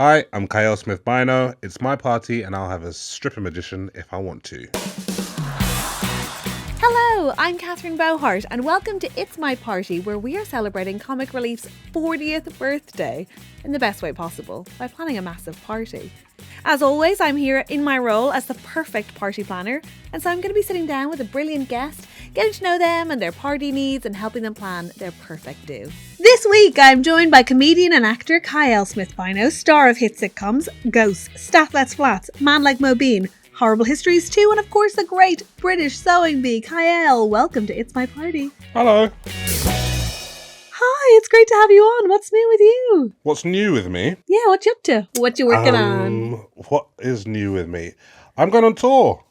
Hi, I'm Kiell Smith Bynoe. It's my party and I'll have a stripper magician if I want to. Hello, I'm Catherine Bohart and welcome to It's My Party, where we are celebrating Comic Relief's 40th birthday in the best way possible by planning a massive party. As always, I'm here in my role as the perfect party planner, and so I'm going to be sitting down with a brilliant guest, getting to know them and their party needs and helping them plan their perfect do. This week, I'm joined by comedian and actor Kiell Smith Bynoe, star of hit sitcoms Ghosts, Stath Lets Flats, Man Like Mobeen, Horrible Histories 2, and of course the great British sewing bee. Kiell, welcome to It's My Party. Hello. Hi, it's great to have you on. What's new with you? What's new with me? Yeah, what you up to? What you working on? What is new with me? I'm going on tour.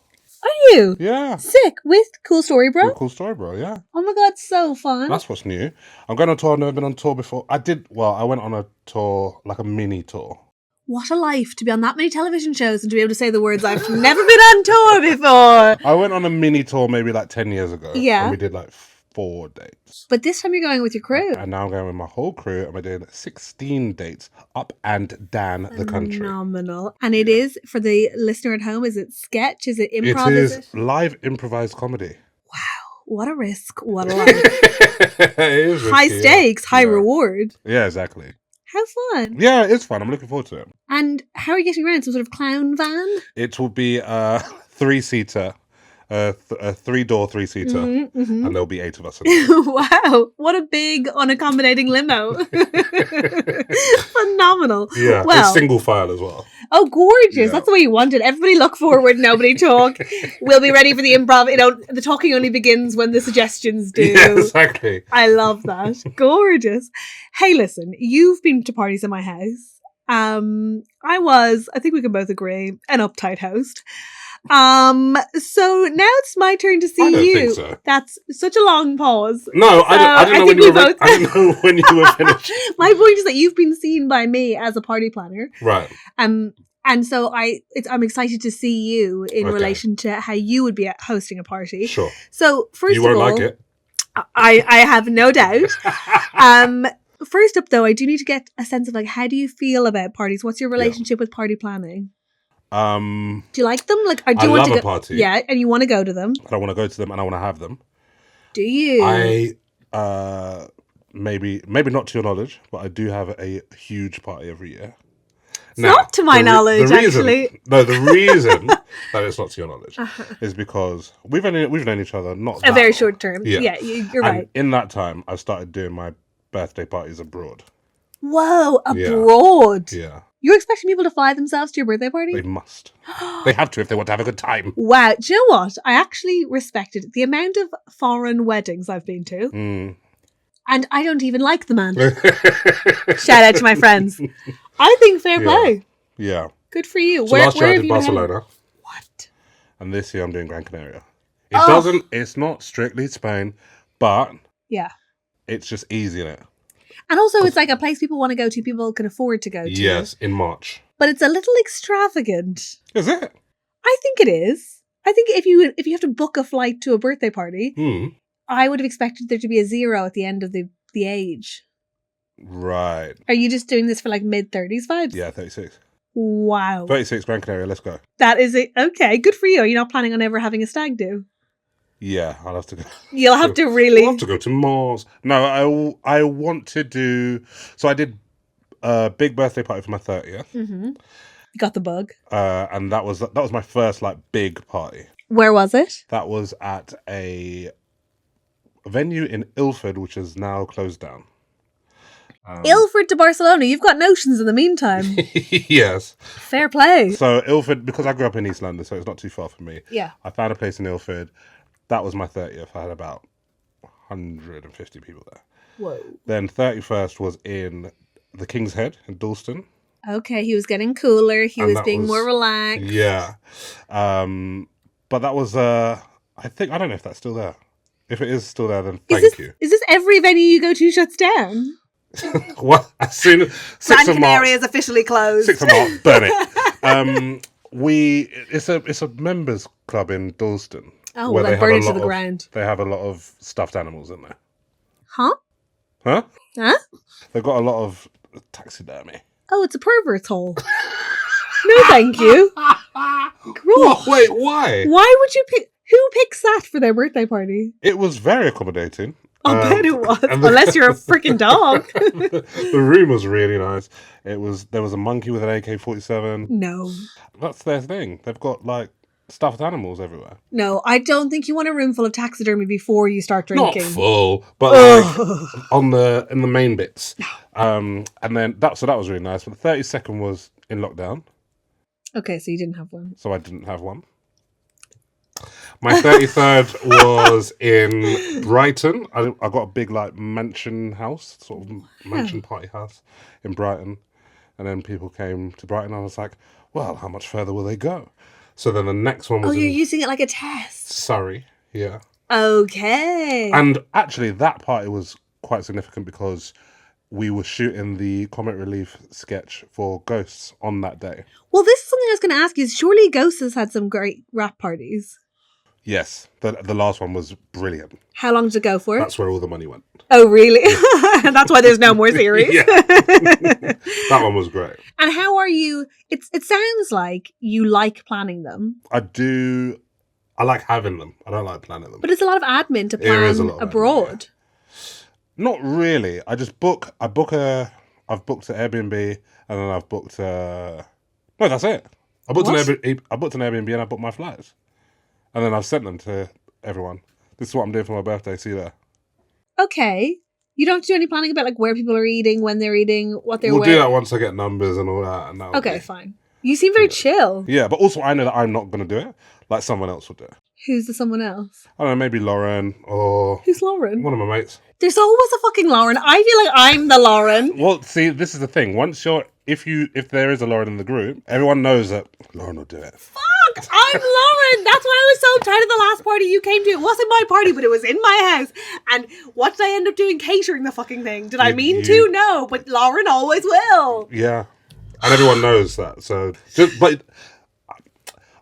Are you? Yeah. Sick. With Cool Story Bro? Cool story, bro, yeah. Oh my god, so fun. That's what's new. I'm going on tour. I've never been on tour before. I went on a tour, like a mini tour. What a life to be on that many television shows and to be able to say the words I've never been on tour before. I went on a mini tour maybe like 10 years ago. Yeah. And we did like 4 dates. But this time you're going with your crew. And now I'm going with my whole crew and we're doing 16 dates up and down the country. Phenomenal. And it is, for the listener at home, is it sketch? Is it improv? It is live improvised comedy. Wow. What a risk. What a life. It is High risky, stakes, high yeah. reward. Yeah, exactly. How fun. Yeah, it's fun. I'm looking forward to it. And how are you getting around? Some sort of clown van? It will be a 3-seater, a 3-door 3-seater, Mm-hmm. and there'll be 8 of us in it. Wow, what a big, unaccommodating limo. Phenomenal. Yeah, Well, it's single file as well. oh, gorgeous. Yeah. That's the way you want it. Everybody look forward, nobody talk. We'll be ready for the improv. You know, the talking only begins when the suggestions do. Yeah, exactly. I love that. Gorgeous. Hey, listen, you've been to parties in my house. I think we can both agree, an uptight host. So now it's my turn to see I don't you. think so. That's such a long pause. No, I didn't know when you were. I didn't know when you were finished. My point is that you've been seen by me as a party planner. Right. And so I'm excited to see you in relation to how you would be hosting a party. Sure. So first You of won't all, like it. I have no doubt. First up though, I do need to get a sense of like, how do you feel about parties? What's your relationship with party planning? Do you like them? Like, or do I you want love to a party. Yeah, and you want to go to them? I want to go to them and I want to have them. Do you? I maybe not to your knowledge, but I do have a huge party every year. Not to my knowledge, actually. No, the reason that it's not to your knowledge is because we've known each other not a very long. short term. Yeah, you're and right. in that time, I've started doing my birthday parties abroad. Whoa, abroad. Yeah. You're expecting people to fly themselves to your birthday party? They must. They have to if they want to have a good time. Wow. Do you know what? I actually respected the amount of foreign weddings I've been to. And I don't even like the man. Shout out to my friends. I think fair play. Yeah. Good for you. So where last year I have did you been Barcelona. headed? What? And this year I'm doing Gran Canaria. It's not strictly Spain, but yeah, it's just easy in it. And also it's like a place people want to go to, people can afford to go to. Yes, in March. But it's a little extravagant. Is it? I think it is. I think if you have to book a flight to a birthday party, I would have expected there to be a 0 at the end of the age. Right. Are you just doing this for like mid-30s vibes? Yeah, 36. Wow. 36 Gran Canaria, let's go. That is it. Okay, good for you. Are you not planning on ever having a stag do? Yeah, I'll have to go. You'll have to really... I'll have to go to Mars. No, I want to do... So I did a big birthday party for my 30th. Mm-hmm. You got the bug. And that was my first like big party. Where was it? That was at a venue in Ilford, which is now closed down. Ilford to Barcelona. You've got notions in the meantime. Yes. Fair play. So Ilford, because I grew up in East London, so it's not too far from me. Yeah. I found a place in Ilford. That was my 30th. I had about 150 people there. Whoa. Then 31st was in the King's Head in Dalston. Okay, he was getting cooler. He was being more relaxed. Yeah. But that was, I don't know if that's still there. If it is still there, then thank you. Is this every venue you go to shuts down? What? As soon as 6th of March is officially closed. 6th of March, burn it. It's a members club in Dalston. Oh, well, like burn it to the ground. They have a lot of stuffed animals in there. Huh? Huh? Huh? They've got a lot of taxidermy. Oh, it's a pervert's hole. No, thank you. What? Wait, why? Why would you pick? Who picks that for their birthday party? It was very accommodating. I bet it was. and Unless you're a freaking dog. the room was really nice. There was a monkey with an AK-47. No. That's their thing. They've got like stuffed animals everywhere. No, I don't think you want a room full of taxidermy before you start drinking. Not full, but like in the main bits. And then that was really nice. But the 32nd was in lockdown. Okay, so you didn't have one. So I didn't have one. My 33rd was in Brighton. I got a big like mansion house, sort of mansion party house in Brighton. And then people came to Brighton. I was like, well, how much further will they go? So then the next one was you're using it like a test. Surrey, yeah. Okay. And actually that party was quite significant because we were shooting the comic relief sketch for Ghosts on that day. Well, this is something I was going to ask you. Surely Ghosts has had some great rap parties. Yes, the last one was brilliant. How long did it go for? That's where all the money went. Oh, really? That's why there's no more series. Yeah. That one was great. And how are you? It sounds like you like planning them. I do. I like having them. I don't like planning them. But it's a lot of admin to There is a plan lot of abroad. admin, yeah. Not really. I've booked an Airbnb and then I've booked no, that's it. I booked an Airbnb and I booked my flights. And then I've sent them to everyone. This is what I'm doing for my birthday. See you there. Okay. You don't have to do any planning about like where people are eating, when they're eating, what they're we'll wearing? do that once I get numbers and all that. And okay, fine. You seem very chill. Yeah, but also I know that I'm not going to do it. Like someone else will do it. Who's the someone else? I don't know, maybe Lauren or... Who's Lauren? One of my mates. There's always a fucking Lauren. I feel like I'm the Lauren. Well, see, this is the thing. If there is a Lauren in the group, everyone knows that Lauren will do it. Fuck! I'm Lauren! That's why I was so tired of the last party you came to. It wasn't my party, but it was in my house. And what did I end up doing? Catering the fucking thing. Did I mean to? No, but Lauren always will. Yeah. And everyone knows that. So, but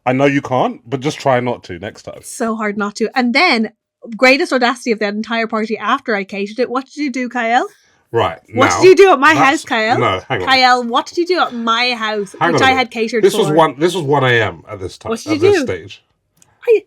I know you can't, but just try not to next time. So hard not to. And then, greatest audacity of that entire party after I catered it. What did you do, Kiell? Right. What did you do at my house, Kiell? No, hang on. Kiell, what did you do at my house, which I had catered this for? This was 1 a.m. at this time. What did you this do? stage.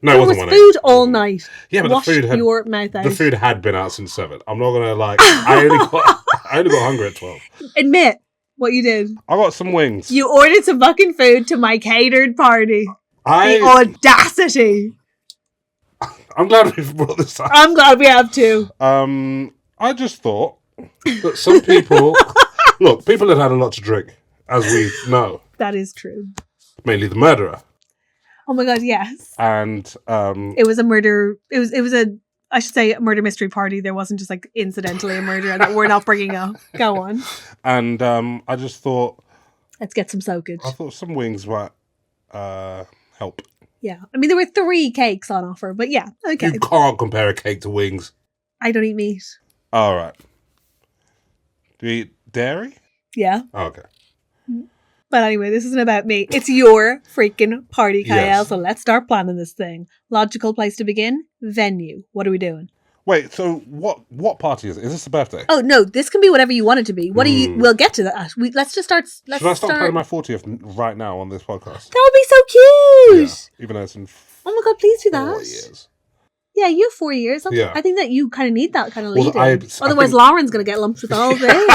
No, there was food all night. Yeah, but Wash the food had your mouth out. The food had been out since 7. I'm not gonna like. I only got hungry at 12. Admit what you did. I got some wings. You ordered some fucking food to my catered party. The audacity. I'm glad we've brought this up. I'm glad we have to. I just thought that some people look, people had had a lot to drink, as we know. That is true. Mainly the murderer. Oh my god, yes. And it was a murder. It was I should say a murder mystery party. There wasn't just like incidentally a murder that we're not bringing up. Go on. And I just thought, let's get some soakage. I thought some wings might help. Yeah, I mean there were 3 cakes on offer, but yeah, okay. You can't compare a cake to wings. I don't eat meat. All right. Do you eat dairy? Yeah. Oh, okay. But anyway, this isn't about me. It's your freaking party, Kiell. Yes. So let's start planning this thing. Logical place to begin? Venue. What are we doing? Wait, so what party is it? Is this a birthday? Oh, no, this can be whatever you want it to be. What do you... We'll get to that. Let's just start... Should I start planning my 40th right now on this podcast? That would be so cute! Yeah, even though it's in oh my god, please do 4 that. years. Yeah, you have 4 years. Yeah. I think that you kind of need that kind of Well, lead-in. Otherwise, Lauren's going to get lumped with the whole thing.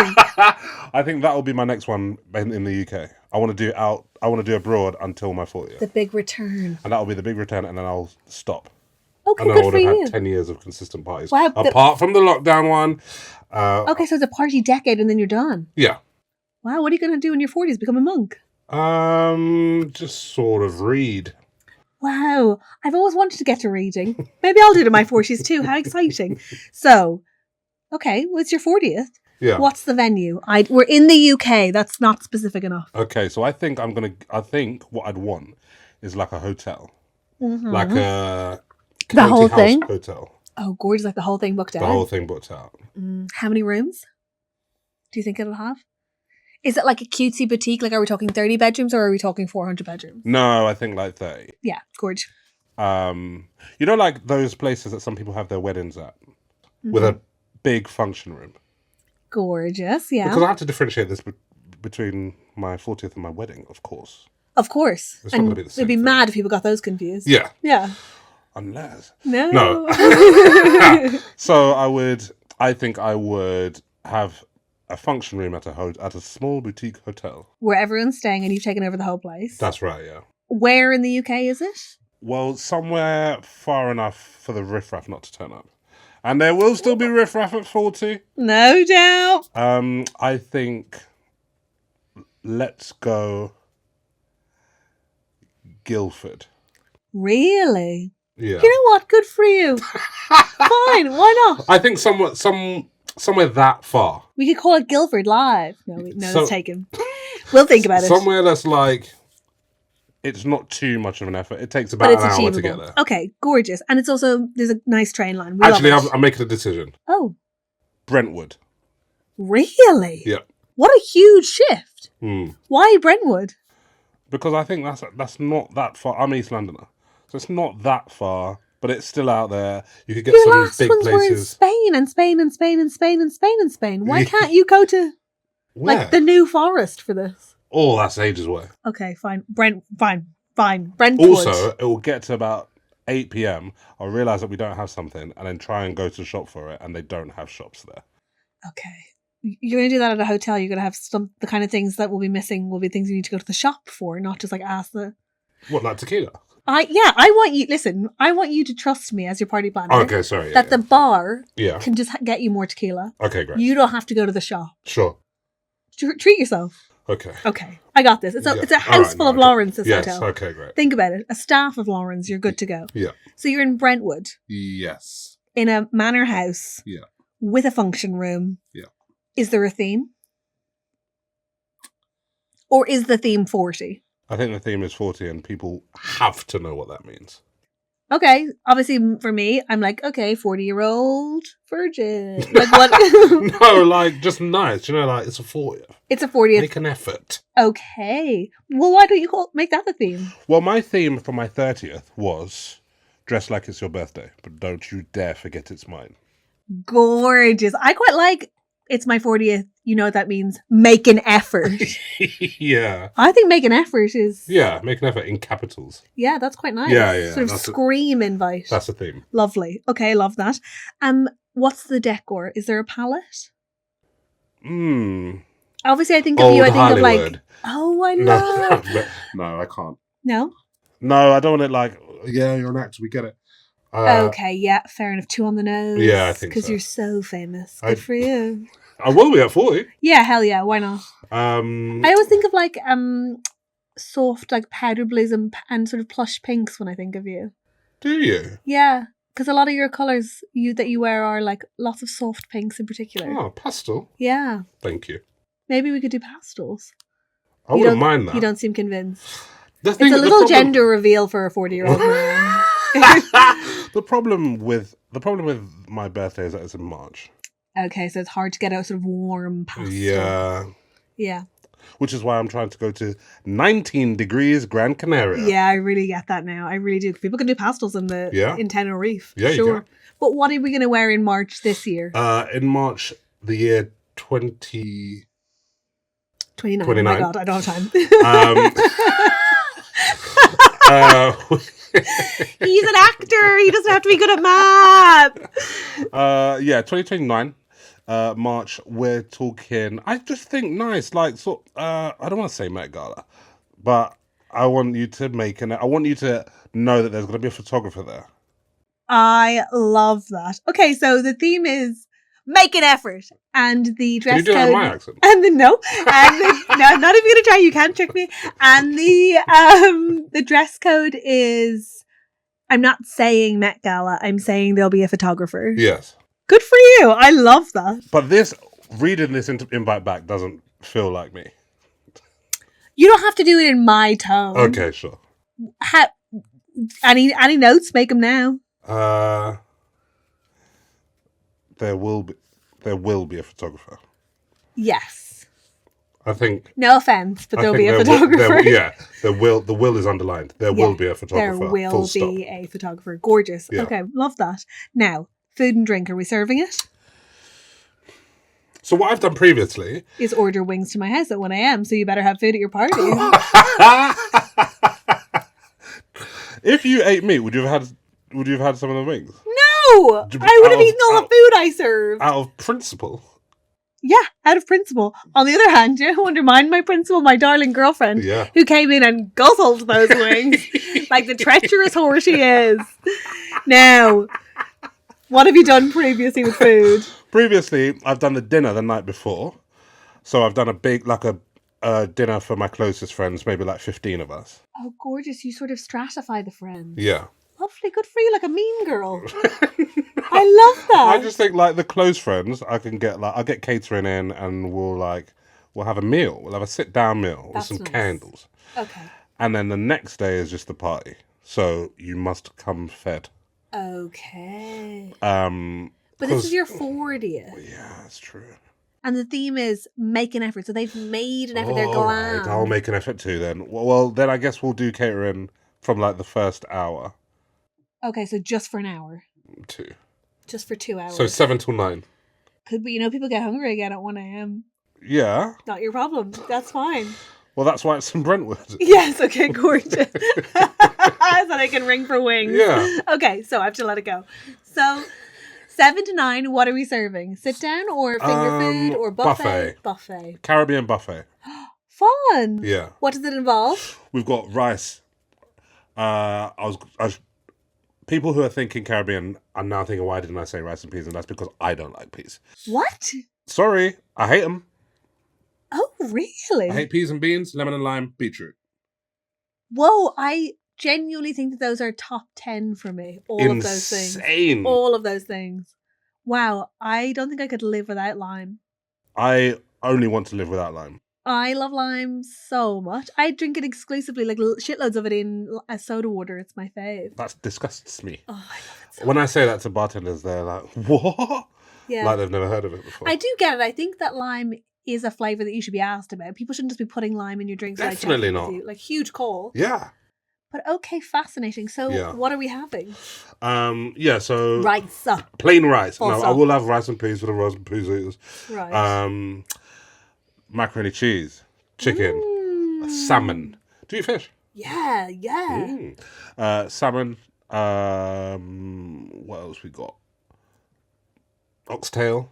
I think that will be my next one in the UK. I want to do abroad until my 40th. The big return. And that will be the big return, and then I'll stop. Okay, and then good I would for have you. had 10 years of consistent parties. Wow, apart from the lockdown one. Okay, so it's a party decade and then you're done. Yeah. Wow, what are you going to do in your 40s? Become a monk? Just sort of read. Wow, I've always wanted to get to reading. Maybe I'll do it in my 40s too. How exciting. So, okay, well, it's your 40th. Yeah. What's the venue? We're in the UK. That's not specific enough. Okay, so I think what I'd want is like a hotel. Mm-hmm. Like a the whole house thing? Hotel. Oh, gorgeous, like the whole thing booked out. The whole thing booked out. How many rooms do you think it'll have? Is it like a cutesy boutique? Like, are we talking 30 bedrooms or are we talking 400 bedrooms? No, I think like 30. Yeah, gorge. You know, like those places that some people have their weddings at with a big function room. Gorgeous, yeah. Because I have to differentiate this between my 40th and my wedding, of course. Of course. It's not And gonna be the same it'd be thing. mad if people got those confused. Yeah. Yeah. Unless. No. No. So I think I would have a function room at a small boutique hotel. Where everyone's staying and you've taken over the whole place. That's right, yeah. Where in the UK is it? Well, somewhere far enough for the riffraff not to turn up. And there will still be riffraff at 40. No doubt. I think let's go Guildford. Really? Yeah. You know what? Good for you. Fine. Why not? I think somewhere that far. We could call it Guildford Live. No, So- it's taken. We'll think about it. Somewhere that's like, it's not too much of an effort. It takes about But it's an hour achievable. to get there. Okay, gorgeous. And it's also, there's a nice train line. We Actually, love it. I'm making a decision. Oh, Brentwood. really? Yeah. What a huge shift. Hmm. Why Brentwood? Because I think that's not that far. I'm East Londoner, so it's not that far, but it's still out there. You could get Your some last big ones were in places. Spain and Spain and Spain and Spain and Spain and Spain. Why can't you go to Where? like the New Forest for this? Oh, that's ages away. Okay, fine. Fine. Brentwood. Also, it will get to about 8 p.m. I'll realise that we don't have something, and then try and go to the shop for it, and they don't have shops there. Okay. You're going to do that at a hotel. You're going to have the kind of things that will be missing will be things you need to go to the shop for, not just like ask the... What, like tequila? I want you to trust me as your party planner. Okay, sorry. That the bar Yeah. can just get you more tequila. Okay, great. You don't have to go to the shop. Sure. Treat yourself. Okay. Okay, I got this. It's a house full of Laurens, this Yes, hotel. okay, great. Think about it. A staff of Laurens, you're good to go. Yeah. So you're in Brentwood, Yes. in a manor house. Yeah. With a function room. Yeah. Is there a theme? Or is the theme 40? I think the theme is 40 and people have to know what that means. Okay, obviously for me, I'm like, okay, 40-year-old virgin. Like what? No, like, just nice. You know, like, it's a 40th. It's a 40th. Make an effort. Okay. Well, why don't you make that the theme? Well, my theme for my 30th was dress like it's your birthday, but don't you dare forget it's mine. Gorgeous. I quite like it's my 40th. You know what that means? Make an effort. Yeah. I think make an effort is... Yeah, make an effort in capitals. Yeah, that's quite nice. Yeah. Sort of scream invite. That's the theme. Lovely. Okay, love that. What's the decor? Is there a palette? Obviously, I think of Old you. I think Hollywood. of like, oh, I know. No, I can't. No? No, I don't want it like, yeah, you're an actor, we get it. Okay, yeah, fair enough. 2 on the nose. Yeah, I think because so. you're so famous. Good for you. I will be at 40. Yeah, hell yeah. Why not? I I always think of like soft, like powder blues and sort of plush pinks when I think of you. Do you? Yeah, because a lot of your colours that you wear are like lots of soft pinks in particular. Oh, pastel. Yeah, Thank you. maybe we could do pastels. I wouldn't mind that. You don't seem convinced. The It's a little gender reveal for a 40-year-old man. The problem with my birthday is that it's in March. Okay, so it's hard to get a sort of warm pastel. Yeah. Yeah. Which is why I'm trying to go to 19 degrees Gran Canaria. Yeah, I really get that now. I really do. People can do pastels in Tenerife. Yeah, you sure. can. But what are we going to wear in March this year? In March, the year 20... 29. 29. Oh my God, I don't have time. He's an actor. He doesn't have to be good at math. 2029. March, we're talking. I just think nice, like I don't want to say Met Gala, but I want you to I want you to know that there's going to be a photographer there. I love that. Okay, so the theme is make an effort, and the dress Can you do that code. in my accent? And no, not even gonna try. You can't trick me. And the dress code is. I'm not saying Met Gala. I'm saying there'll be a photographer. Yes. Good for you. I love that. But reading this invite back doesn't feel like me. You don't have to do it in my tone. Okay, sure. Any notes? Make them now. There will be a photographer. Yes. I think. No offense, but there'll be a photographer. The will is underlined. There will be a photographer. There will be a photographer. Gorgeous. Yeah. Okay, love that. Now, food and drink. Are we serving it? So what I've done previously is order wings to my house at 1 a.m. So you better have food at your party. If you ate meat, would you have had some of the wings? No! I would have eaten all the food I served. Out of principle. Yeah, out of principle. On the other hand, you know who undermined my principle? My darling girlfriend, who came in and guzzled those wings like the treacherous whore she is. Now, what have you done previously with food? Previously, I've done the dinner the night before. So I've done a big, like a dinner for my closest friends, maybe like 15 of us. Oh, gorgeous. You sort of stratify the friends. Yeah. Lovely. Good for you, like a mean girl. I love that. I just think like the close friends, I'll get catering in and we'll have a meal. We'll have a sit-down meal with some candles. Okay. And then the next day is just the party. So you must come fed. Okay. But this is your 40th. Yeah, that's true. And the theme is make an effort. So they've made an effort. They're glam. Right. I'll make an effort too then. Well, then I guess we'll do catering from like the first hour. Okay, so just for an hour. 2. Just for 2 hours. So 7 till 9. Could be, people get hungry again at 1 a.m. Yeah. Not your problem. That's fine. Well, that's why it's in Brentwood. Yes, okay, gorgeous. So they can ring for wings. Yeah. Okay, so I have to let it go. So 7 to 9, what are we serving? Sit down or finger food or buffet? Buffet. Caribbean buffet. Fun. Yeah. What does it involve? We've got rice. People who are thinking Caribbean are now thinking, why didn't I say rice and peas? And that's because I don't like peas. What? Sorry, I hate them. Oh, really? I hate peas and beans, lemon and lime, beetroot. Whoa, I genuinely think that those are top 10 for me. All of those things. Insane. All of those things. Wow, I don't think I could live without lime. I only want to live without lime. I love lime so much. I drink it exclusively, like shitloads of it in a soda water. It's my fave. That disgusts me. Oh, I love it so When I say that to bartenders, they're like, what? Yeah. Like they've never heard of it before. I do get it. I think that lime is a flavour that you should be asked about. People shouldn't just be putting lime in your drinks. Definitely not. Like, huge call. Yeah. But okay, fascinating. So what are we having? So... Rice. Plain rice. Also. No, I will have rice and peas for the rice and peas eaters. Right. Macaroni cheese, chicken, salmon. Do you eat fish? Yeah. Salmon. What else we got? Oxtail.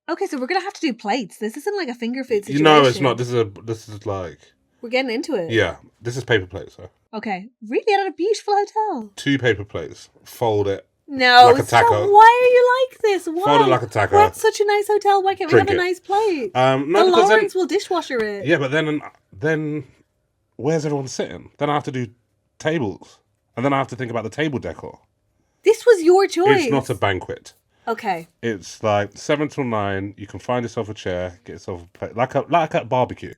Okay, so we're gonna have to do plates. This isn't like a finger food situation. No, it's not. This is like. We're getting into it. Yeah, this is paper plates. So. Okay, really, at a beautiful hotel. 2 paper plates. Fold it. No, like a taco. Stop. Why are you like this? Why? Fold it like a taco. We're at such a nice hotel. Why can't we have a nice plate? No, the Lawrence will dishwasher it. Yeah, but then where's everyone sitting? Then I have to do tables, and then I have to think about the table decor. This was your choice. It's not a banquet. Okay. It's like 7 till 9. You can find yourself a chair, get yourself a plate, like a barbecue.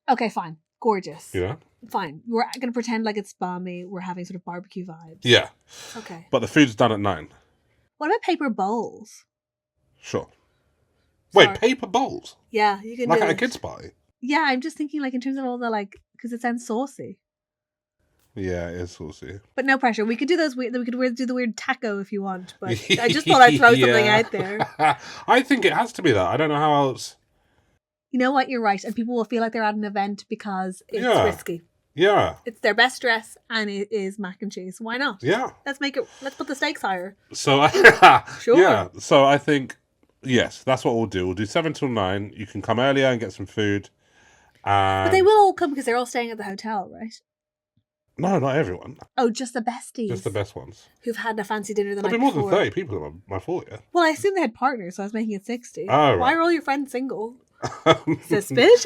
Okay, fine. Gorgeous. Yeah. Fine. We're going to pretend like it's balmy. We're having sort of barbecue vibes. Yeah. Okay. But the food's done at 9. What about paper bowls? Sure. Sorry. Wait, paper bowls? Yeah, you can like do at it. a kid's party? Yeah, I'm just thinking like in terms of all the because it sounds saucy. Yeah, it is saucy. But no pressure. We could do those. We could do the weird taco if you want. But I just thought I'd throw something out there. I think it has to be that. I don't know how else. You know what? You're right, and people will feel like they're at an event because it's risky. Yeah. It's their best dress, and it is mac and cheese. Why not? Yeah. Let's put the stakes higher. So Sure. Yeah. So I think yes, that's what we'll do. We'll do 7 till 9. You can come earlier and get some food. But they will all come because they're all staying at the hotel, right? No, not everyone. Oh, just the besties. Just the best ones. Who've had a fancy dinner the night There'll be before. more than 30 people at my 40th. Well, I assume they had partners, so I was making it 60. Oh, right. Why are all your friends single? Suspicious.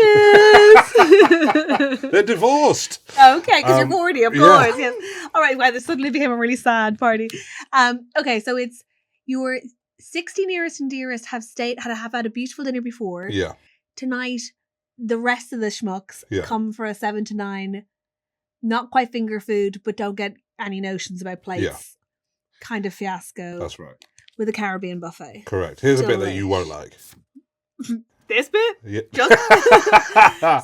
They're divorced. Okay, because you're 40, of course. Yeah. Yes. All right, wow, this suddenly became a really sad party. Okay, so it's your 60 nearest and dearest have had a beautiful dinner before. Yeah. Tonight, the rest of the schmucks come for a 7 to 9. Not quite finger food, but don't get any notions about plates. Yeah. Kind of fiasco. That's right. With a Caribbean buffet. Correct. Here's a bit that you won't like. This bit? Yeah. Just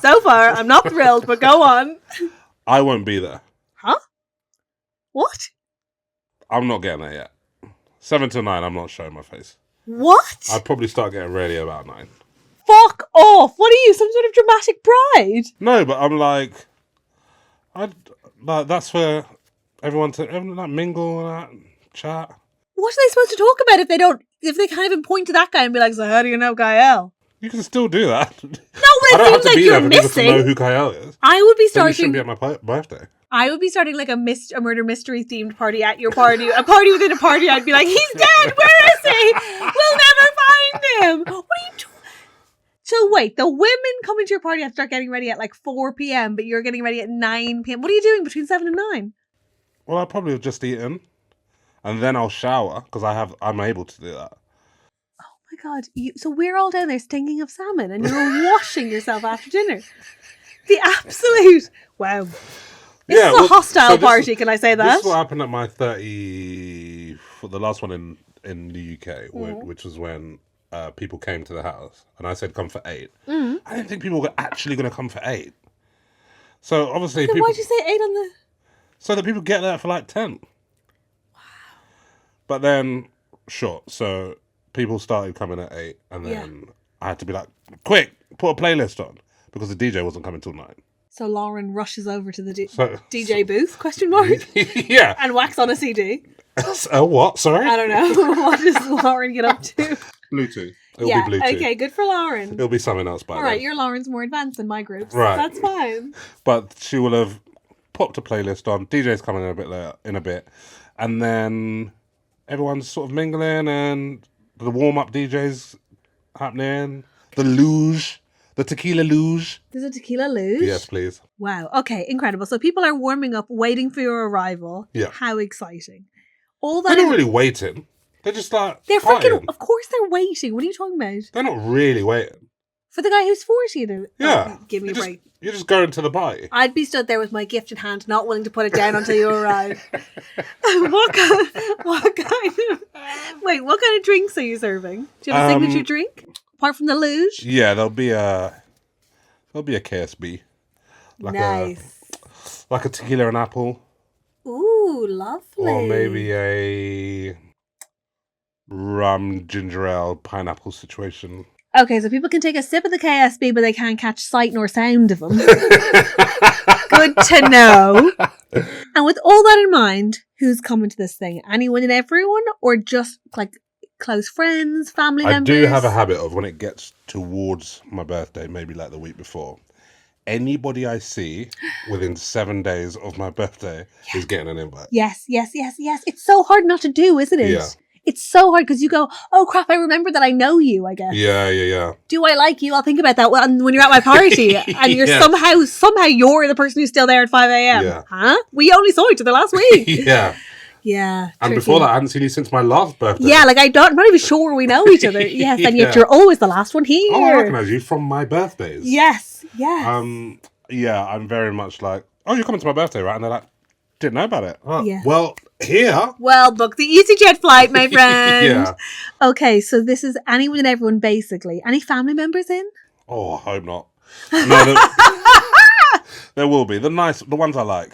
so far, I'm not thrilled, but go on. I won't be there. Huh? What? I'm not getting there yet. 7 till 9, I'm not showing my face. What? I'd probably start getting ready about 9. fuck off. What are you, some sort of dramatic bride? No, but I'm like, that's where everyone like mingle and chat. What are they supposed to talk about if they can't even point to that guy and be like, so how do you know Kiell? You can still do that. No, but I it don't have seems to like be you're there for people missing. to know who Kiell is. I would be Then you shouldn't starting. be at my birthday. I would be starting like a murder mystery themed party at your party, a party within a party. I'd be like, he's dead. Where is he? We'll never find him. What are you doing? So wait, the women coming to your party have to start getting ready at like 4 p.m., but you're getting ready at 9 p.m. What are you doing between 7 and 9? Well, I'll probably have just eaten, and then I'll shower because I'm able to do that. Oh my God. So we're all down there stinking of salmon and you're washing yourself after dinner. The absolute, wow. This is a hostile party, can I say that? This is what happened at my 30, for the last one in the UK, which was when people came to the house, and I said come for 8. I didn't think people were actually going to come for 8. So obviously Then why'd you say 8 on the... So that people get there for like 10. Wow. But then, sure, so people started coming at 8, and then I had to be like, quick, put a playlist on, because the DJ wasn't coming till 9. So Lauren rushes over to the DJ booth, question mark? Yeah. And whacks on a CD. What? Sorry? I don't know. What does Lauren get up to? Bluetooth. It'll be Bluetooth. Okay, good for Lauren. It'll be something else by then. All right, your Lauren's more advanced than my groups. Right. That's fine. But she will have popped a playlist on. DJ's coming in a bit later, and then everyone's sort of mingling, and the warm-up DJ's happening. The luge. The tequila luge. There's a tequila luge? Yes, please. Wow. Okay, incredible. So people are warming up, waiting for your arrival. Yeah. How exciting. All that They're not really waiting. They're just like They're partying. freaking... Of course they're waiting. What are you talking about? They're not really waiting. For the guy who's 40 to... Yeah. Oh, give me a break. You're just going to the party. I'd be stood there with my gift in hand, not willing to put it down until you arrive. What kind of drinks are you serving? Do you have a signature drink? Apart from the luge? Yeah, there'll be a KSB. Nice. Like a tequila and apple. Ooh, lovely. Or maybe a rum, ginger ale, pineapple situation. Okay, so people can take a sip of the KSB, but they can't catch sight nor sound of them. Good to know. And with all that in mind, who's coming to this thing? Anyone and everyone? Or just like close friends, family members? I do have a habit of when it gets towards my birthday, maybe like the week before, anybody I see within 7 days of my birthday is getting an invite. Yes. It's so hard not to do, isn't it? Yeah. It's so hard because you go, oh crap, I remember that I know you, I guess. Yeah. Do I like you? I'll think about that when you're at my party. And you're somehow you're the person who's still there at 5 a.m. Yeah. Huh? We only saw each other last week. Yeah. Yeah. And tricky. before that, I hadn't seen you since my last birthday. Yeah, like I'm not even sure we know each other. Yes, and yet you're always the last one here. Oh, I recognise you from my birthdays. Yes. Yeah, I'm very much like, oh, you're coming to my birthday, right? And they're like, didn't know about it. Oh, yeah. Well, here. Well, book the EasyJet flight, my friend. Yeah. Okay, so this is anyone and everyone, basically. Any family members in? Oh, I hope not. No, there will be. The ones I like.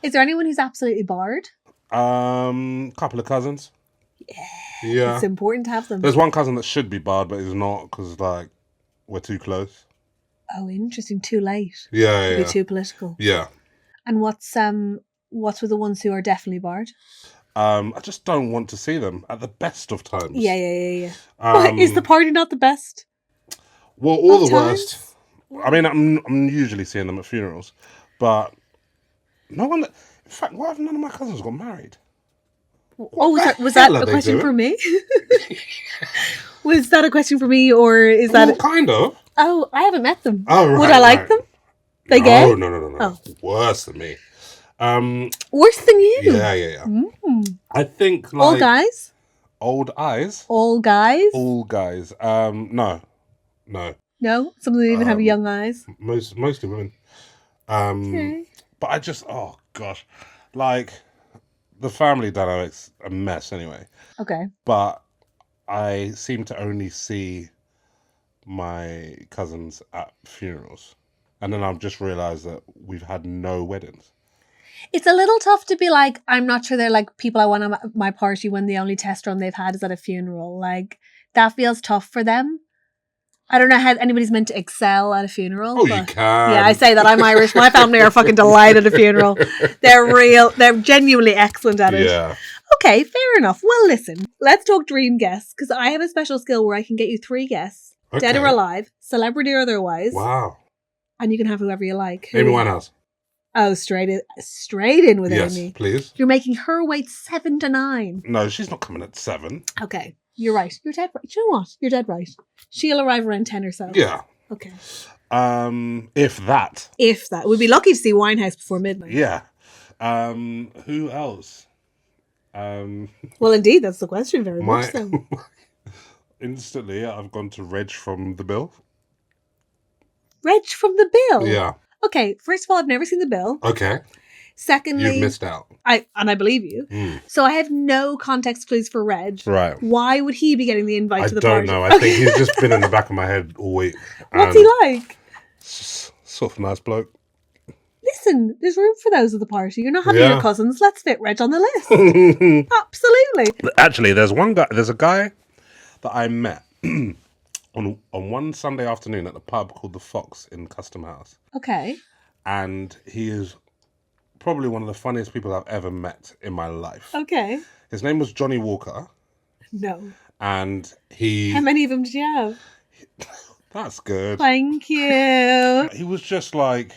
Is there anyone who's absolutely barred? Couple of cousins. Yeah. It's important to have them. There's one cousin that should be barred, but is not because like we're too close. Oh, interesting. Too late. Yeah. Be too political. Yeah. And what's with the ones who are definitely barred? I just don't want to see them at the best of times. Yeah. Is the party not the best? Well, all the times? worst. I mean, I'm usually seeing them at funerals, but no one. In fact, why have none of my cousins got married? Was that a question for me? Was that a question for me, or is that kind of? Oh, I haven't met them. Oh, right. Would I like them? They gay? No. Oh. Worse than me. Worse than you? Yeah. I think like all guys. Old eyes. All guys. All guys. No. No, some of them even have young eyes. Mostly women. Okay. But I just, oh gosh, like the family dynamics a mess anyway. Okay. But I seem to only see my cousins at funerals, and then I've just realised that we've had no weddings. It's a little tough to be like, I'm not sure they're like people I want at my party when the only test run they've had is at a funeral. Like that feels tough for them. I don't know how anybody's meant to excel at a funeral. Oh, but you can. yeah, I say that. I'm Irish. My family are fucking delighted at a funeral. They're genuinely excellent at it. Yeah. Okay, fair enough. Well, listen, let's talk dream guests, because I have a special skill where I can get you 3 guests, dead or alive, celebrity or otherwise. Wow. And you can have whoever you like. Amy Winehouse. Oh, straight in with Yes, Amy. please. You're making her wait 7 to 9. No, she's not coming at 7. Okay, you're right. You're dead right. You know what? You're dead right. She'll arrive around 10 or so. Yeah. Okay. If that. If that. We'd be lucky to see Winehouse before midnight. Yeah. Who else? Well, indeed, that's the question. Very much so. Instantly, I've gone to Reg from The Bill. Reg from The Bill? Yeah. Okay, first of all, I've never seen The Bill. Okay. Secondly, You've missed out. I believe you. So I have no context clues for Reg. Right. Why would he be getting the invite to the party? I don't know. I think he's just been in the back of my head all week. What's he like? Sort of nice bloke. Listen, there's room for those at the party. You're not having your cousins. Let's fit Reg on the list. Absolutely. Actually, there's a guy that I met on one Sunday afternoon at a pub called The Fox in Custom House. Okay. And he is probably one of the funniest people I've ever met in my life. Okay. His name was Johnny Walker. No. And he... How many of them did you have? That's good. Thank you. He was just like...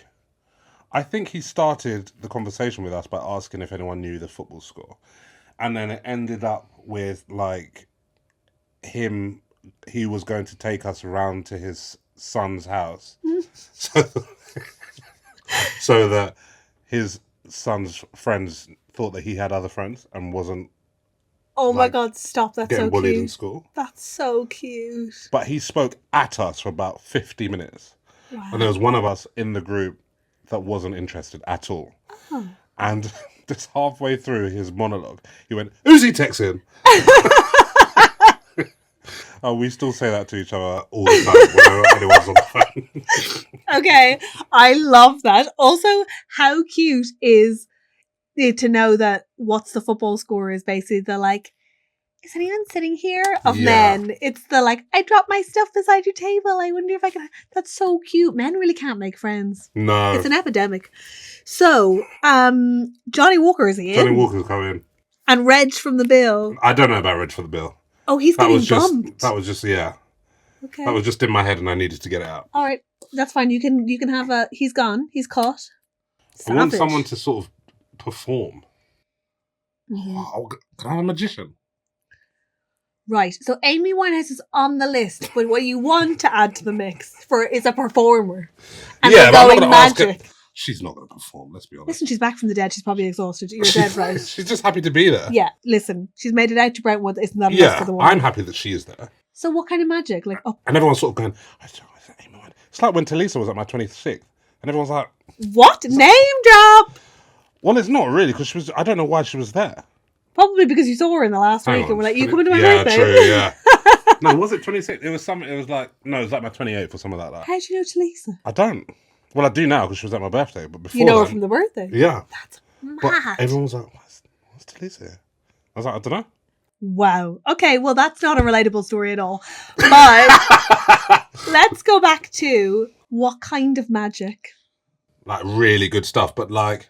I think he started the conversation with us by asking if anyone knew the football score. And then it ended up with, like, he was going to take us around to his son's house. so that his son's friends thought that he had other friends and wasn't... Oh my God, stop. That's so cute. Getting bullied in school. That's so cute. But he spoke at us for about 50 minutes. Wow. And there was one of us in the group that wasn't interested at all. Oh. And just halfway through his monologue, he went, "Who's he texting?" We still say that to each other all the time whenever anyone's on the phone. Okay, I love that. Also, how cute is it to know that what's the football score is basically the like, is anyone sitting here? Of men. It's the like, I dropped my stuff beside your table. I wonder if I can. That's so cute. Men really can't make friends. No. It's an epidemic. So, Johnny Walker, is he in? Johnny Walker's coming. And Reg from The Bill. I don't know about Reg for The Bill. Oh, he's getting bumped. That was just, yeah. Okay. That was just in my head and I needed to get it out. All right. That's fine. You can have a, he's gone. He's caught. Savage. I want someone to sort of perform. Mm-hmm. Oh, can I have a magician? Right. So Amy Winehouse is on the list, but what you want to add to the mix is a performer. And yeah, we're going magic. She's not going to perform, let's be honest. Listen, she's back from the dead. She's probably exhausted. You're dead right. She's just happy to be there. Yeah, listen. She's made it out to Brentwood. Isn't that enough for the woman? I'm happy that she is there. So what kind of magic? Like, and everyone's sort of going, it's like when Talisa was at my 26th. And everyone's like... What? Name drop! Well, it's not really, because she was... I don't know why she was there. Probably because you saw her in the last week and we're like, you coming to my birthday? Yeah, true, yeah. No, was it 26th? It was something... It was like... No, it was like my 28th or something like that. How do you know Talisa? I don't. Well, I do now because she was at my birthday, but before you know her from the birthday? Yeah. That's mad. But everyone was like, what's Talisa here? I was like, I don't know. Wow. Okay, well, that's not a relatable story at all. But let's go back to what kind of magic? Like, really good stuff. But, like,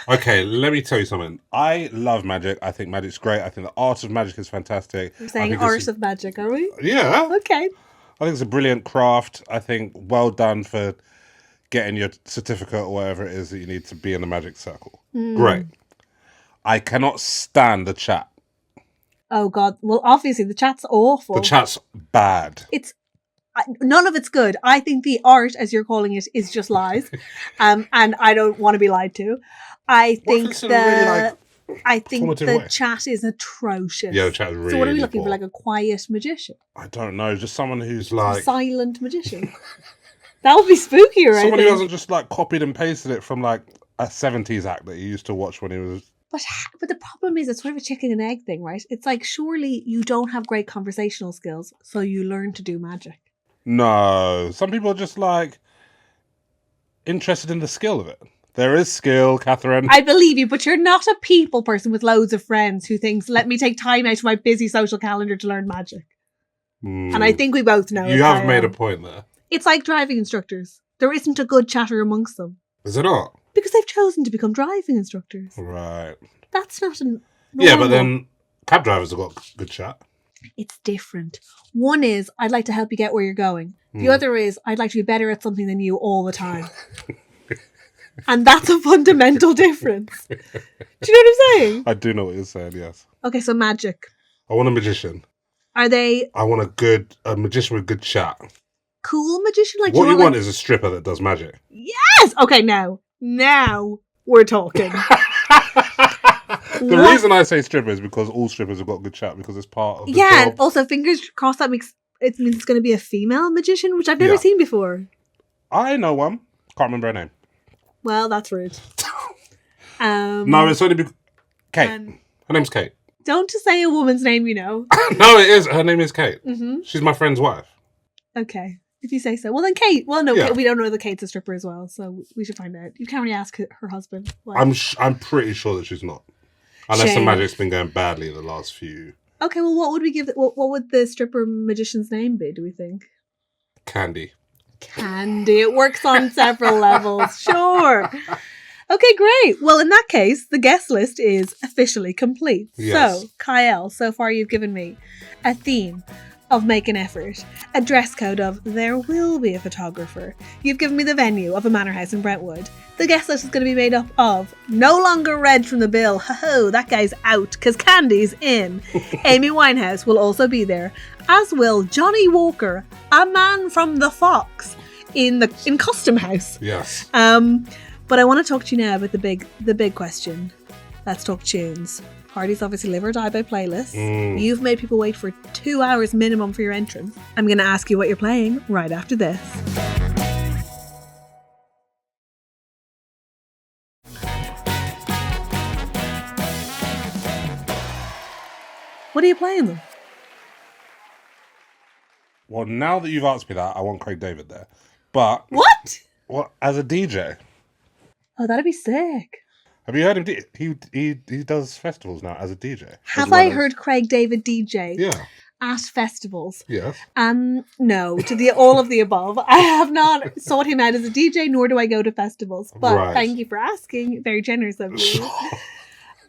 okay, let me tell you something. I love magic. I think magic's great. I think the art of magic is fantastic. We're saying art of magic, are we? Yeah. Okay. I think it's a brilliant craft. I think well done for getting your certificate or whatever it is that you need to be in the magic circle. Great. I cannot stand the chat. Oh, God. Well, obviously, the chat's awful. The chat's bad. None of it's good. I think the art, as you're calling it, is just lies. And I don't want to be lied to. I think the chat is atrocious. Yeah, the chat is really So what are we looking poor. for, like a quiet magician? I don't know, just someone who's like... A silent magician. That would be spookier, I think. Someone who hasn't just like copied and pasted it from like a 70s act that he used to watch when he was... But the problem is it's sort of a chicken and egg thing, right? It's like, surely you don't have great conversational skills, so you learn to do magic. No. Some people are just like interested in the skill of it. There is skill, Catherine. I believe you, but you're not a people person with loads of friends who thinks, let me take time out of my busy social calendar to learn magic. And I think we both know You have made a point there. It's like driving instructors. There isn't a good chatter amongst them. Is it not? Because they've chosen to become driving instructors. Right. That's not a Yeah, but then cab drivers have got good chat. It's different. One is, I'd like to help you get where you're going. The other is, I'd like to be better at something than you all the time. And that's a fundamental difference. Do you know what I'm saying? I do know what you're saying, yes. Okay, so magic. I want a magician. Are they... I want a magician with good chat. Cool magician? Like what you want is a stripper that does magic. Yes! Okay, now we're talking. The reason I say stripper is because all strippers have got good chat because it's part of the job. And also fingers crossed that means it's going to be a female magician, which I've never seen before. I know one. Can't remember her name. Well, that's rude. No, it's only because... Kate. Her name's Kate. Don't just say a woman's name, you know. No, it is. Her name is Kate. Mm-hmm. She's my friend's wife. Okay. If you say so. Well, then Kate. Well, no, Yeah. we don't know whether Kate's a stripper as well, so we should find out. You can't really ask her husband. Why. I'm pretty sure that she's not. Unless Shame. the magic's been going badly the last few... Okay, well, what would we give... What would the stripper magician's name be, do we think? Candy. Candy. It works on several levels. Sure. Okay, great. Well, in that case, the guest list is officially complete. Yes. So, Kiell, so far you've given me a theme of make an effort, a dress code of there will be a photographer. You've given me the venue of a manor house in Brentwood. The guest list is going to be made up of no longer Red from the Bill. Ho-ho, that guy's out because Candy's in. Amy Winehouse will also be there, as will Johnny Walker, a man from the Fox in Custom House. Yes. But I want to talk to you now about the big question. Let's talk tunes. Parties obviously live or die by playlists. You've made people wait for 2 hours minimum for your entrance. I'm going to ask you what you're playing right after this. What are you playing them? Well, now that you've asked me that, I want Craig David there. But... What? As a DJ. Oh, that'd be sick. Have you heard him? He does festivals now as a DJ. Have I heard Craig David DJ? Yeah. At festivals? Yes. No, to all of the above. I have not sought him out as a DJ, nor do I go to festivals. But Thank you for asking. Very generous of you.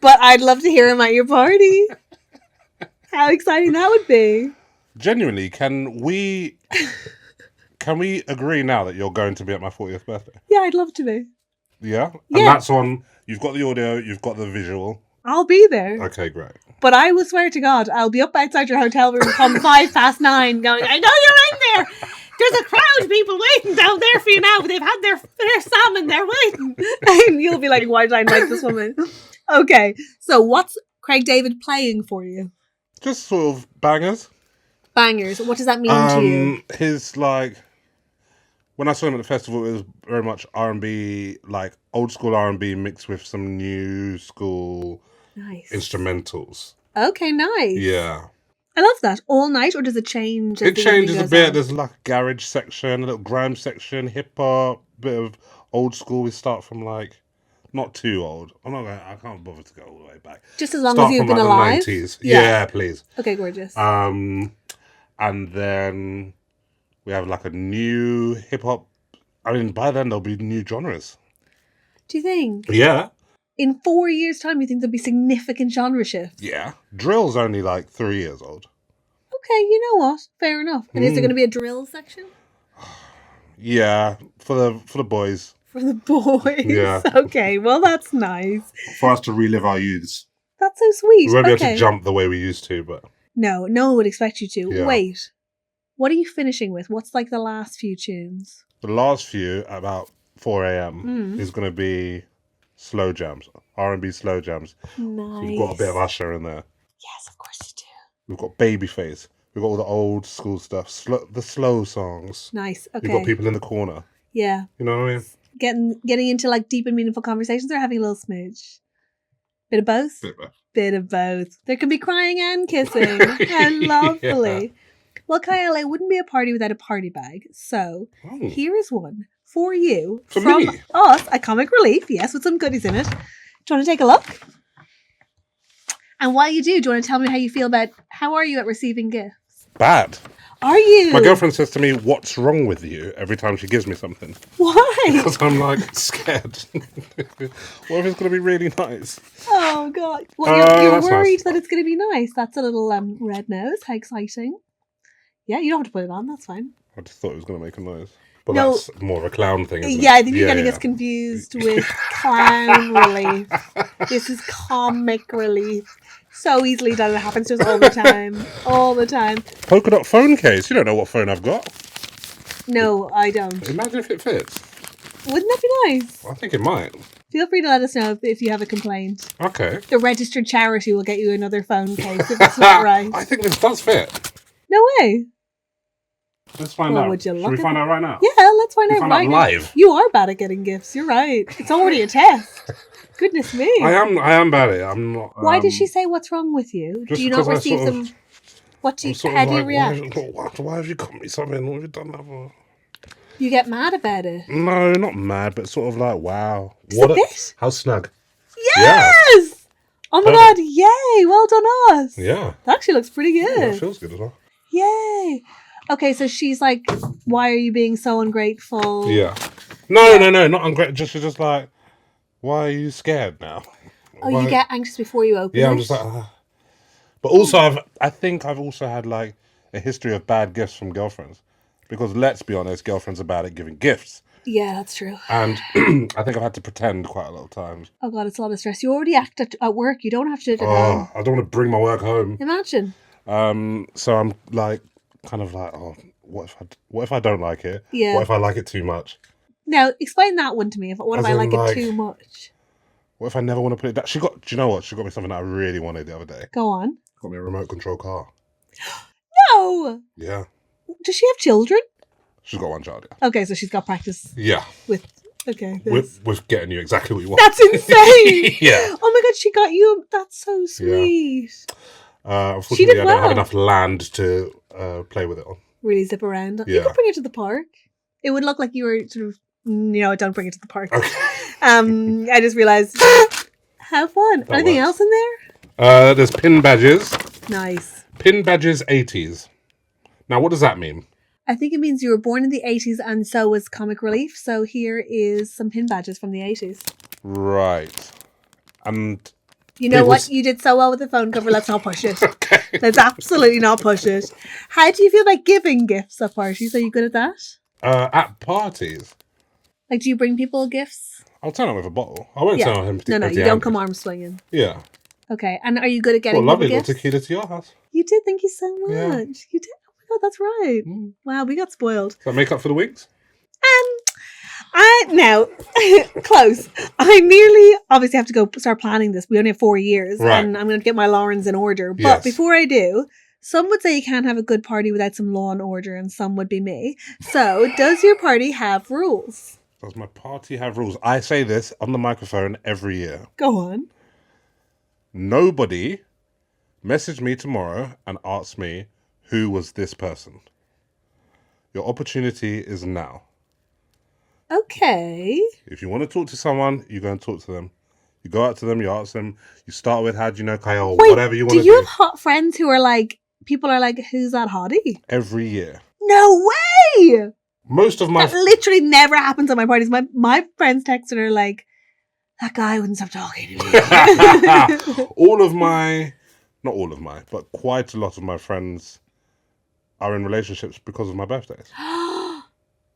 But I'd love to hear him at your party. How exciting that would be. Genuinely, can we agree now that you're going to be at my 40th birthday? Yeah, I'd love to be. Yeah? And that's on, you've got the audio, you've got the visual. I'll be there. Okay, great. But I will swear to God, I'll be up outside your hotel room come 9:05 going, I know you're in there. There's a crowd of people waiting down there for you now. They've had their salmon, they're waiting. And you'll be like, why did I invite this woman? Okay, so what's Craig David playing for you? Just sort of bangers. Bangers. What does that mean to you? His, when I saw him at the festival, it was very much R&B, like old school R&B mixed with some new school instrumentals. Okay, nice. Yeah. I love that. All night, or does it change? It changes a bit. There's like a garage section, a little grime section, hip hop, bit of old school. We start from not too old. I can't bother to go all the way back. Just as long as you've been alive? The 90s. Yeah, please. Okay, gorgeous. And then we have a new hip hop. I mean, by then there'll be new genres. Do you think? Yeah. In 4 years' time, you think there'll be significant genre shifts? Yeah. Drill's only 3 years old. Okay, you know what? Fair enough. And is there going to be a drill section? Yeah, for the boys. For the boys? Yeah. Okay, well, that's nice. For us to relive our youths. That's so sweet. We won't be able to jump the way we used to, but... No one would expect you to. Yeah. Wait. What are you finishing with? What's the last few tunes? The last few, at about 4 a.m, is going to be slow jams. R&B slow jams. Nice. We've got a bit of Usher in there. Yes, of course you do. We've got Babyface. We've got all the old school stuff. The slow songs. Nice, okay. We've got people in the corner. Yeah. You know what I mean? Getting into deep and meaningful conversations or having a little smooch? Bit of both? Bit of both. There can be crying and kissing. And lovely. Yeah. Well, Kiell, it wouldn't be a party without a party bag. So here is one for you. From me? Us, a comic relief. Yes, with some goodies in it. Do you want to take a look? And while you do you want to tell me how you feel about, how are you at receiving gifts? Bad. Are you? My girlfriend says to me, "What's wrong with you?" every time she gives me something. Why? Because I'm like scared. What if it's going to be really nice? Oh God! Well, you're That's worried nice. that it's going to be nice. That's a little red nose. How exciting! Yeah, you don't have to put it on. That's fine. I just thought it was going to make a noise. But No. that's more of a clown thing, isn't it? Yeah, I think you're getting us confused with clown relief. This is comic relief. So easily done. It happens to us all the time. All the time. Polka dot phone case. You don't know what phone I've got. No, I don't. Imagine if it fits. Wouldn't that be nice? I think it might. Feel free to let us know if you have a complaint. Okay. The registered charity will get you another phone case if it's not right. I think this does fit. No way. Let's find Well, out. would you Should look we at find it? out right now? Yeah, let's find out find right out now. live. You are bad at getting gifts. You're right. It's already a test. Goodness me. I am bad at it. I'm not. Why did she say what's wrong with you? just Do you not because I receive sort of- them? How do you like, react? why have you got me something? What have you done that for? You get mad about it. No, not mad, but sort of like, wow. Just a bit? How snug. Yes! Oh my Perfect. God, yay! Well done us. Yeah. That actually looks pretty Yeah, good. it feels good as well. Yay. Okay, so she's like, why are you being so ungrateful? Yeah. No, not ungrateful. She's just like, why are you scared now? Oh, you get anxious before you open it? Yeah, I'm just like, But also, I think I've also had like a history of bad gifts from girlfriends. Because let's be honest, girlfriends are bad at giving gifts. Yeah, that's true. And I think I've had to pretend quite a lot of times. Oh God, it's a lot of stress. You already act at work. You don't have to do it at home. I don't want to bring my work home. Imagine. So I'm like, kind of like, what if I don't like it? Yeah. What if I like it too much? Now, explain that one to me. What if As I in, like like- it too much? What if I never want to put it down? Do you know what? She got me something that I really wanted the other day. Go on. Got me a remote control car. No! Yeah. Does she have children? She's got one child, yeah. Okay, so she's got practice Yeah. with... Okay. this- With getting you exactly what you want. That's insane! Yeah. Oh my God, she got you... That's so sweet. Unfortunately, did I don't have well. enough land to play with it on. Really zip around. You Yeah. could bring it to the park. It would look like you were sort of... don't bring it to the park. Okay. I just realised... Have fun. That Anything works. else in there? There's pin badges. Nice. Pin badges 80s. Now, what does that mean? I think it means you were born in the 80s and so was Comic Relief. So here is some pin badges from the 80s. Right. And You know People what? s- You did so well with the phone cover. Let's not push it. okay. Let's absolutely not push it. How do you feel about giving gifts at parties? Are you good at that? At parties, Like, do you bring people gifts? I'll turn up with a bottle. I won't turn on him. No, you don't come arm swinging. Yeah. Okay. And are you good at getting Well, lovely people little gifts? tequila to your house. You did. Thank you so much. Yeah. You did. Oh my God, that's right. Mm. Wow, we got spoiled. Does that make up for the wings? Now, close. I nearly obviously have to go start planning this. We only have 4 years, Right. and I'm going to get my Laurens in order. But Yes. before I do, some would say you can't have a good party without some law and order, and some would be me. So, does your party have rules? Does my party have rules? I say this on the microphone every year. Go on. Nobody message me tomorrow and ask me who was this person. Your opportunity is now. Okay. If you want to talk to someone, you go and talk to them. You go out to them, you ask them, you start with, how do you know Kiell? Wait, Whatever you want do to you do. have hot friends who are like, people are like, who's that hottie? Every year. No way! Most of my... That literally never happens at my parties. My friends texted her like, that guy wouldn't stop talking to me. all of my... Not all of my, but quite a lot of my friends are in relationships because of my birthdays. Oh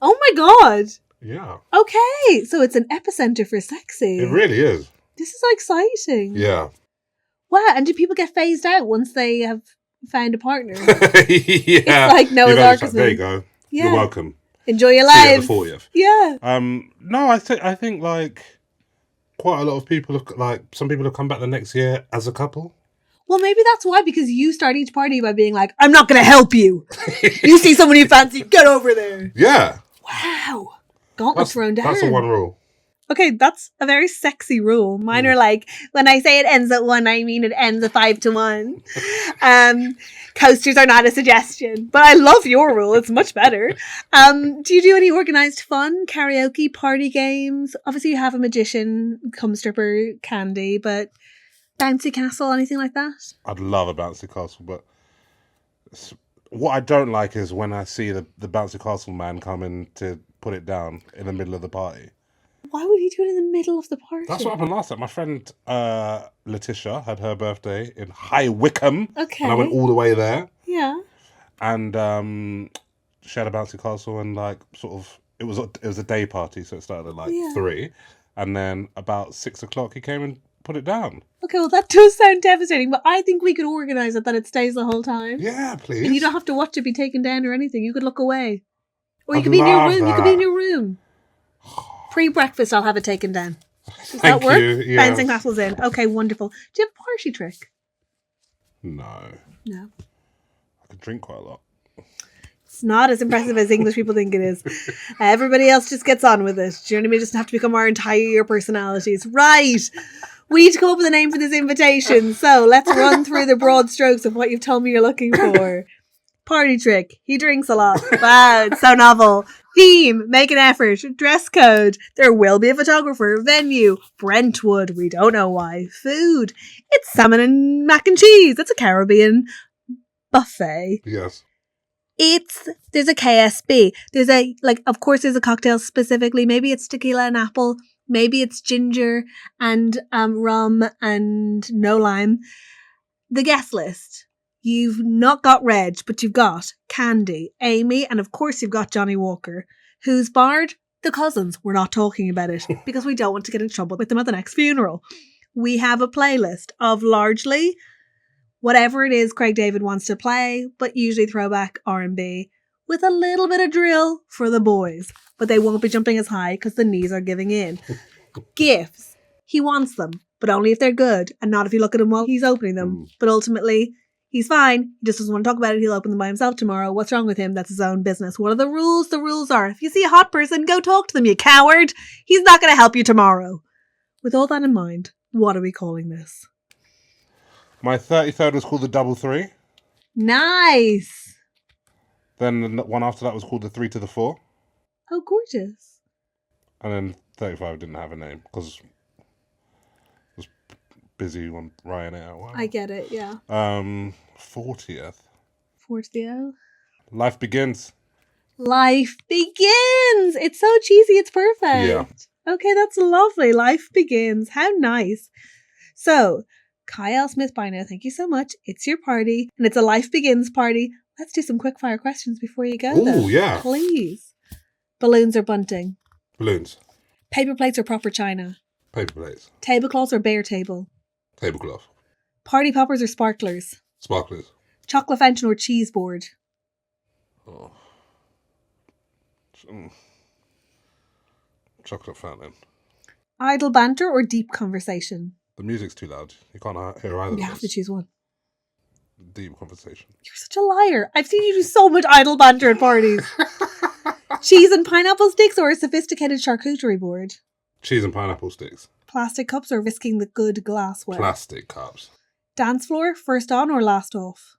my God. Yeah. Okay, so it's an epicenter for sexy. It really is. This is exciting. Yeah. Wow, and do people get phased out once they have found a partner? Yeah. It's like Noah's You've Ark, only- isn't There it? you go. Yeah. You're welcome. Enjoy your See you at lives. the 40th. Yeah. No, I think like quite a lot of people have, like, some people have come back the next year as a couple. Well, maybe that's why, because you start each party by being like, I'm not going to help you. You see someone you fancy, get over there. Yeah. Wow. Gauntlet thrown down. That's the one rule. Okay, that's a very sexy rule. Mine are like, when I say it ends at 1, I mean it ends at 5 to 1. Coasters are not a suggestion, but I love your rule. It's much better. Do you do any organised fun, karaoke, party games? Obviously, you have a magician, cum stripper, candy, but bouncy castle, anything like that? I'd love a bouncy castle, but What I don't like is when I see the bouncy castle man coming to put it down in the middle of the party. Why would he do it in the middle of the party? That's what happened last time. My friend Letitia had her birthday in High Wycombe. Okay. And I went all the way there. Yeah. And she had a bouncy castle and like sort of it was a day party, so it started at like 3, and then about 6 o'clock he came and put it down. Okay, well that does sound devastating, but I think we could organise it that it stays the whole time. Yeah, please. And you don't have to watch it be taken down or anything. You could look away, or you could be in your room. That. You could be in your room. Pre-breakfast, I'll have it taken down. Does Thank that work? you. Yes. Bouncing castles in. Okay, wonderful. Do you have a party trick? No. I can drink quite a lot. It's not as impressive as English people think it is. Everybody else just gets on with it. Do you know what I mean? It doesn't have to become our entire personalities. Right. We need to come up with a name for this invitation. So let's run through the broad strokes of what you've told me you're looking for. Party trick. He drinks a lot. Wow, it's so novel. Theme. Make an effort. Dress code. There will be a photographer. Venue. Brentwood. We don't know why. Food. It's salmon and mac and cheese. It's a Caribbean buffet. Yes. There's a KSB. There's of course there's a cocktail specifically. Maybe it's tequila and apple. Maybe it's ginger and rum and no lime. The guest list. You've not got Reg, but you've got Candy, Amy, and of course you've got Johnny Walker. Who's barred? The cousins. We're not talking about it because we don't want to get in trouble with them at the next funeral. We have a playlist of largely whatever it is Craig David wants to play, but usually throwback R&B with a little bit of drill for the boys. But they won't be jumping as high because the knees are giving in. Gifts. He wants them, but only if they're good and not if you look at him while he's opening them. But ultimately, he's fine. He just doesn't want to talk about it. He'll open them by himself tomorrow. What's wrong with him? That's his own business. What are the rules? The rules are, if you see a hot person, go talk to them, you coward. He's not going to help you tomorrow. With all that in mind, what are we calling this? My 33rd was called the Double Three. Nice. Then the one after that was called the 3 to the 4. Oh, gorgeous. And then 35 didn't have a name because I was busy on writing it out. Wow. I get it, yeah. 40th. 40th. Life Begins. Life Begins. It's so cheesy. It's perfect. Yeah. Okay, that's lovely. Life Begins. How nice. So, Kiell Smith Bynoe, thank you so much. It's your party, and it's a Life Begins party. Let's do some quickfire questions before you go. Oh, yeah. Please. Balloons or bunting? Balloons. Paper plates or proper china? Paper plates. Tablecloths or bare table? Tablecloth. Party poppers or sparklers? Sparklers. Chocolate fountain or cheese board? Oh. Chocolate fountain. Idle banter or deep conversation? The music's too loud. You can't hear either. You have to choose one. Deep conversation. You're such a liar. I've seen you do so much idle banter at parties. Cheese and pineapple sticks or a sophisticated charcuterie board? Cheese and pineapple sticks. Plastic cups or risking the good glassware? Plastic cups. Dance floor, first on or last off?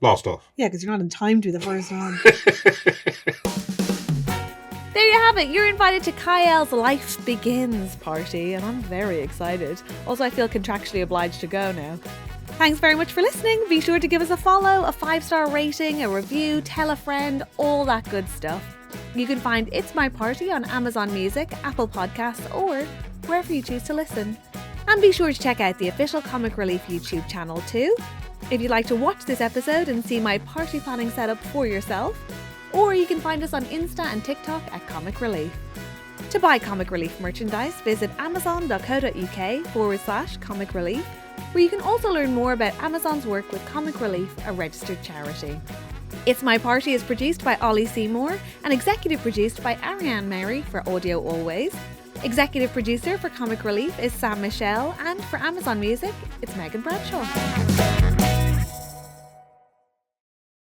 Last off. Yeah, because you're not in time to do the first on. There you have it. You're invited to Kiell's Life Begins party, and I'm very excited. Also, I feel contractually obliged to go now. Thanks very much for listening. Be sure to give us a follow, a 5-star rating, a review, tell a friend, all that good stuff. You can find It's My Party on Amazon Music, Apple Podcasts, or wherever you choose to listen. And be sure to check out the official Comic Relief YouTube channel too, if you'd like to watch this episode and see my party planning setup for yourself. Or you can find us on Insta and TikTok at Comic Relief. To buy Comic Relief merchandise, visit amazon.co.uk/Comic Relief, where you can also learn more about Amazon's work with Comic Relief, a registered charity. It's My Party is produced by Ollie Seymour and executive produced by Ariane Mary for Audio Always. Executive producer for Comic Relief is Sam Michelle, and for Amazon Music, it's Megan Bradshaw.